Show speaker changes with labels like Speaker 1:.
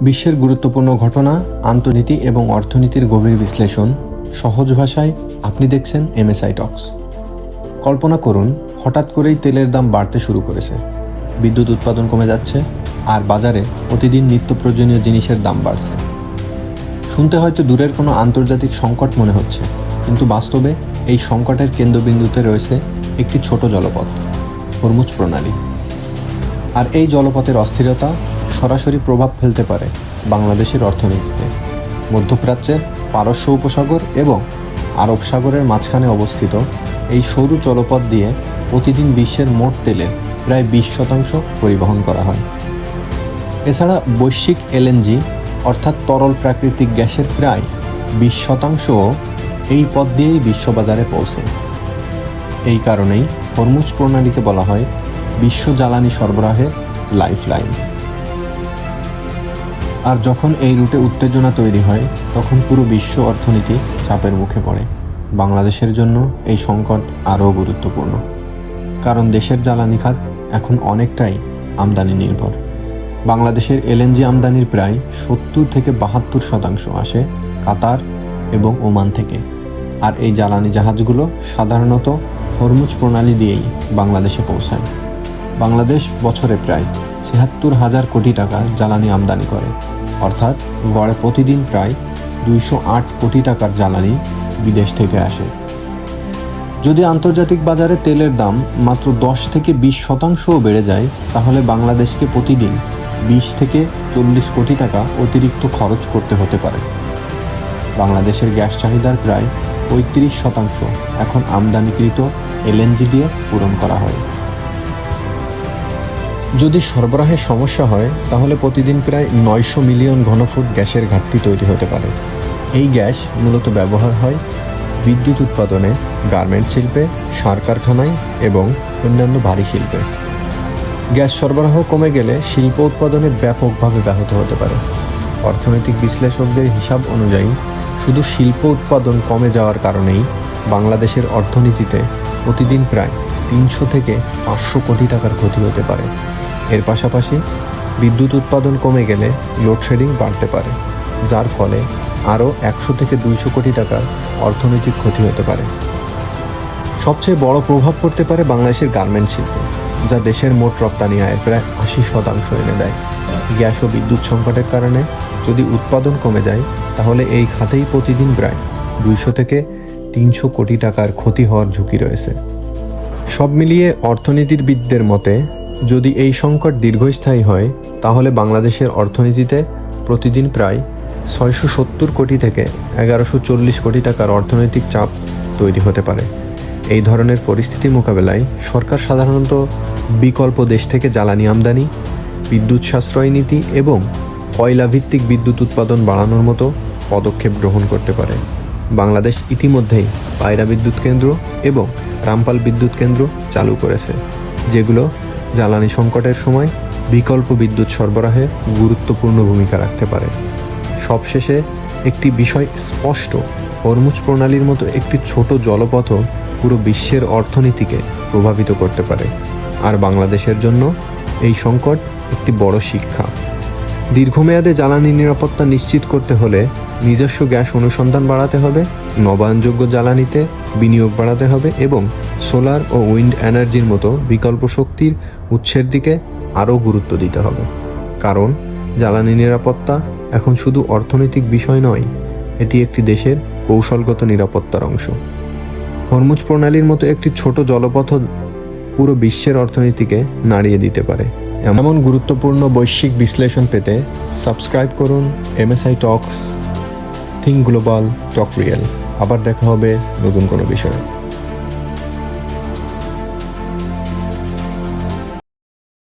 Speaker 1: বিশ্বের গুরুত্বপূর্ণ ঘটনা, আন্তর্নীতি এবং অর্থনীতির গভীর বিশ্লেষণ সহজ ভাষায় আপনি দেখছেন এমএসআই টক্স। কল্পনা করুন, হঠাৎ করেই তেলের দাম বাড়তে শুরু করেছে, বিদ্যুৎ উৎপাদন কমে যাচ্ছে, আর বাজারে প্রতিদিন নিত্য প্রয়োজনীয় জিনিসের দাম বাড়ছে। শুনতে হয়তো দূরের কোনো আন্তর্জাতিক সংকট মনে হচ্ছে, কিন্তু বাস্তবে এই সংকটের কেন্দ্রবিন্দুতে রয়েছে একটি ছোট জলপথ, হরমুজ প্রণালী। আর এই জলপথের অস্থিরতা সরাসরি প্রভাব ফেলতে পারে বাংলাদেশের অর্থনীতিতে। মধ্যপ্রাচ্যের পারস্য উপসাগর এবং আরব সাগরের মাঝখানে অবস্থিত এই সরু জলপথ দিয়ে প্রতিদিন বিশ্বের মোট তেলের প্রায় 20% পরিবহন করা হয়। এছাড়া বৈশ্বিক এলএনজি অর্থাৎ তরল প্রাকৃতিক গ্যাসের প্রায় 20% এই পথ দিয়েই বিশ্ববাজারে পৌঁছে। এই কারণেই হরমুজ প্রণালীকে বলা হয় বিশ্ব জ্বালানি সরবরাহের লাইফলাইন। আর যখন এই রুটে উত্তেজনা তৈরি হয়, তখন পুরো বিশ্ব অর্থনীতি চাপের মুখে পড়ে। বাংলাদেশের জন্য এই সংকট আরও গুরুত্বপূর্ণ, কারণ দেশের জ্বালানি খাত এখন অনেকটাই আমদানি নির্ভর। বাংলাদেশের এলএনজি আমদানির প্রায় 70-72% আসে কাতার এবং ওমান থেকে। আর এই জ্বালানি জাহাজগুলো সাধারণত হরমুজ প্রণালী দিয়েই বাংলাদেশে পৌঁছায়। বাংলাদেশ বছরে প্রায় ৭৬,০০০ কোটি টাকা জ্বালানি আমদানি করে, অর্থাৎ গড়ে প্রতিদিন প্রায় ২০৮ কোটি টাকার জ্বালানি বিদেশ থেকে আসে। যদি আন্তর্জাতিক বাজারে তেলের দাম মাত্র 10-20% বেড়ে যায়, তাহলে বাংলাদেশকে প্রতিদিন 20-40 কোটি টাকা অতিরিক্ত খরচ করতে হতে পারে। বাংলাদেশের গ্যাস চাহিদার প্রায় 35% এখন আমদানিকৃত এলএনজি দিয়ে পূরণ করা হয়। যদি সরবরাহের সমস্যা হয়, তাহলে প্রতিদিন প্রায় 900 মিলিয়ন ঘনফুট গ্যাসের ঘাটতি তৈরি হতে পারে। এই গ্যাস মূলত ব্যবহার হয় বিদ্যুৎ উৎপাদনে, গার্মেন্টস শিল্পে, সার কারখানায় এবং অন্যান্য ভারী শিল্পে। গ্যাস সরবরাহ কমে গেলে শিল্প উৎপাদনে ব্যাপকভাবে ব্যাহত হতে পারে। অর্থনৈতিক বিশ্লেষকদের হিসাব অনুযায়ী শুধু শিল্প উৎপাদন কমে যাওয়ার কারণেই বাংলাদেশের অর্থনীতিতে প্রতিদিন প্রায় 300-500 কোটি টাকার ক্ষতি হতে পারে। এর পাশাপাশি বিদ্যুৎ উৎপাদন কমে গেলে লোডশেডিং বাড়তে পারে, যার ফলে আরও 100-200 কোটি টাকার অর্থনৈতিক ক্ষতি হতে পারে। সবচেয়ে বড় প্রভাব পড়তে পারে বাংলাদেশের গার্মেন্টস শিল্পে, যা দেশের মোট রপ্তানি আয়ের প্রায় 80% এনে দেয়। গ্যাস ও বিদ্যুৎ সংকটের কারণে যদি উৎপাদন কমে যায়, তাহলে এই খাতেই প্রতিদিন প্রায় 200-300 কোটি টাকার ক্ষতি হওয়ার ঝুঁকি রয়েছে। সব মিলিয়ে অর্থনীতিবিদদের মতে, যদি এই সংকট দীর্ঘস্থায়ী হয়, তাহলে বাংলাদেশের অর্থনীতিতে প্রতিদিন প্রায় 670 কোটি থেকে 1140 কোটি টাকার অর্থনৈতিক চাপ তৈরি হতে পারে। এই ধরনের পরিস্থিতি মোকাবেলায় সরকার সাধারণত বিকল্প দেশ থেকে জ্বালানি আমদানি, বিদ্যুৎ সাশ্রয় নীতি এবং কয়লাভিত্তিক বিদ্যুৎ উৎপাদন বাড়ানোর মতো পদক্ষেপ গ্রহণ করতে পারে। বাংলাদেশ ইতিমধ্যেই পায়রা বিদ্যুৎ কেন্দ্র এবং রামপাল বিদ্যুৎ কেন্দ্র চালু করেছে, যেগুলো জ্বালানি সংকটের সময় বিকল্প বিদ্যুৎ সরবরাহে গুরুত্বপূর্ণ ভূমিকা রাখতে পারে। সবশেষে একটি বিষয় স্পষ্ট, হরমুজ প্রণালীর মতো একটি ছোট জলপথও পুরো বিশ্বের অর্থনীতিকে প্রভাবিত করতে পারে। আর বাংলাদেশের জন্য এই সংকট একটি বড় শিক্ষা। দীর্ঘমেয়াদে জ্বালানি নিরাপত্তা নিশ্চিত করতে হলে নিজস্ব গ্যাস অনুসন্ধান বাড়াতে হবে, নবায়নযোগ্য জ্বালানিতে বিনিয়োগ বাড়াতে হবে এবং সোলার ও উইন্ড এনার্জির মতো বিকল্প শক্তির উৎসের দিকে আরও গুরুত্ব দিতে হবে। কারণ জ্বালানি নিরাপত্তা এখন শুধু অর্থনৈতিক বিষয় নয়, এটি একটি দেশের কৌশলগত নিরাপত্তার অংশ। হরমুজ প্রণালীর মতো একটি ছোট জলপথ পুরো বিশ্বের অর্থনীতিকে নাড়িয়ে দিতে পারে। এমন গুরুত্বপূর্ণ বৈশ্বিক বিশ্লেষণ পেতে সাবস্ক্রাইব করুন এমএসআই টক্স, থিঙ্ক গ্লোবাল, টক রিয়েল। আবার দেখা হবে নতুন কোনো বিষয়ে।